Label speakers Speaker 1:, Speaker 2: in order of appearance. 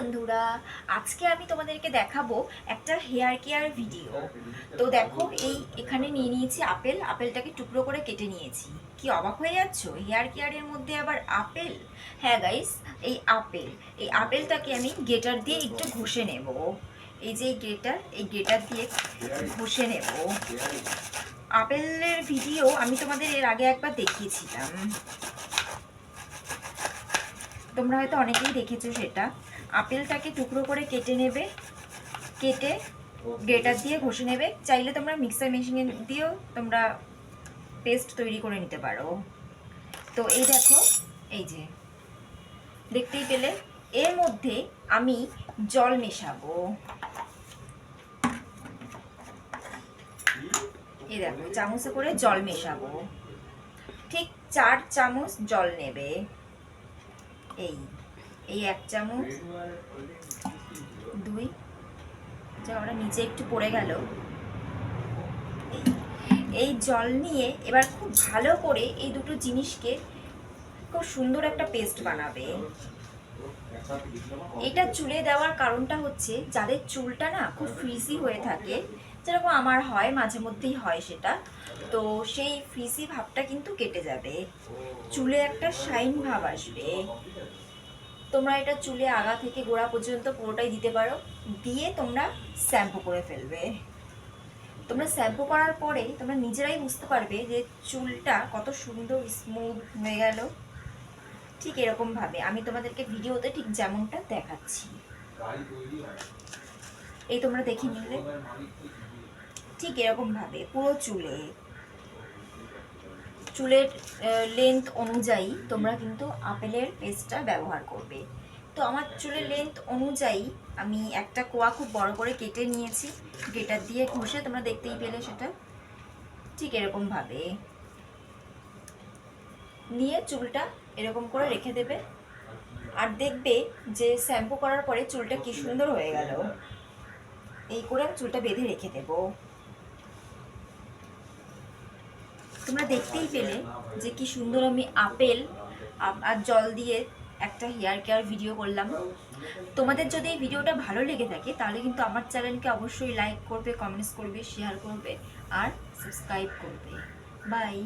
Speaker 1: বন্ধুরা, আজকে আমি তোমাদেরকে দেখাবো একটা হেয়ার কেয়ার ভিডিও। তো দেখো, এখানে নিয়ে নিয়েছি আপেল। আপেলটাকে টুকরো করে কেটে নিয়েছি। কি অবাক হয়ে যাচ্ছ, হেয়ার কেয়ারের মধ্যে আবার আপেল? হ্যাঁ গাইস, এই আপেলটাকে আমি গ্রেটার দিয়ে একটু ঘষে নেব। এই যে এই গ্রেটার দিয়ে ঘষে নেব। আপেলের ভিডিও আমি তোমাদের এর আগে একবার দেখিয়েছিলাম, তোমরা হয়তো অনেকেই দেখেছো সেটা। আপেলটাকে টুকরো করে কেটে নেবে, কেটে গ্রেটার দিয়ে ঘষে নেবে। চাইলে তোমরা মিক্সার মেশিনে দিয়েও তোমরা পেস্ট তৈরি করে নিতে পারো। তো এই দেখো, এই যে দেখতেই পেলে, এর মধ্যে আমি জল মেশাবো। এই দেখো, চামচে করে জল মেশাবো। ঠিক 4 চামচ জল নেবে। এই এই 1 চামচ, 2, যা ওরা নিচে একটু পড়ে গেল। এই জল নিয়ে এবার খুব ভালো করে এই দুটো জিনিসকে খুব সুন্দর একটা পেস্ট বানাবে। এটা চুলে দেওয়ার কারণটা হচ্ছে, যাদের চুলটা না খুব ফ্রিজি হয়ে থাকে, যেরকম আমার হয়, মাঝে মধ্যেই হয় সেটা, তো সেই ফ্রিজি ভাবটা কিন্তু কেটে যাবে, চুলে একটা শাইন ভাব আসবে। তোমরা এটা চুলে আগা থেকে গোড়া পর্যন্ত পুরোটাই দিতে পারো, দিয়ে তোমরা শ্যাম্পু করে ফেলবে। তোমরা শ্যাম্পু করার পরে তোমরা নিজেরাই বুঝতে পারবে যে চুলটা কত সুন্দর স্মুথ হয়ে গেল। ঠিক এরকম ভাবে আমি তোমাদেরকে ভিডিওতে ঠিক যেমনটা দেখাচ্ছি, এই তোমরা দেখে নিলে। ঠিক এরকম ভাবে পুরো চুলের লেন্থ অনুযায়ী তোমরা কিন্তু আপেলের পেস্টটা ব্যবহার করবে। তো আমার চুলের লেন্থ অনুযায়ী আমি একটা কোয়া খুব বড় করে কেটে নিয়েছি, গ্রেটার দিয়ে ঘষে, তোমরা দেখতেই পেলে সেটা। ঠিক এরকম ভাবে নিয়ে চুলটা এরকম করে রেখে দেবে, আর দেখবে যে শ্যাম্পু করার পরে চুলটা কি সুন্দর হয়ে গেল। এই করে চুলটা বেঁধে রেখে দেব। তোমরা দেখতেই পেলে যে কি সুন্দর আমি আপেল আর জল দিয়ে একটা হেয়ার কেয়ার ভিডিও করলাম। তোমাদের যদি এই ভিডিওটা ভালো লেগে থাকে তাহলে কিন্তু আমার চ্যানেলকে অবশ্যই লাইক করবে, কমেন্টস করবে, শেয়ার করবে আর সাবস্ক্রাইব করবে। বাই।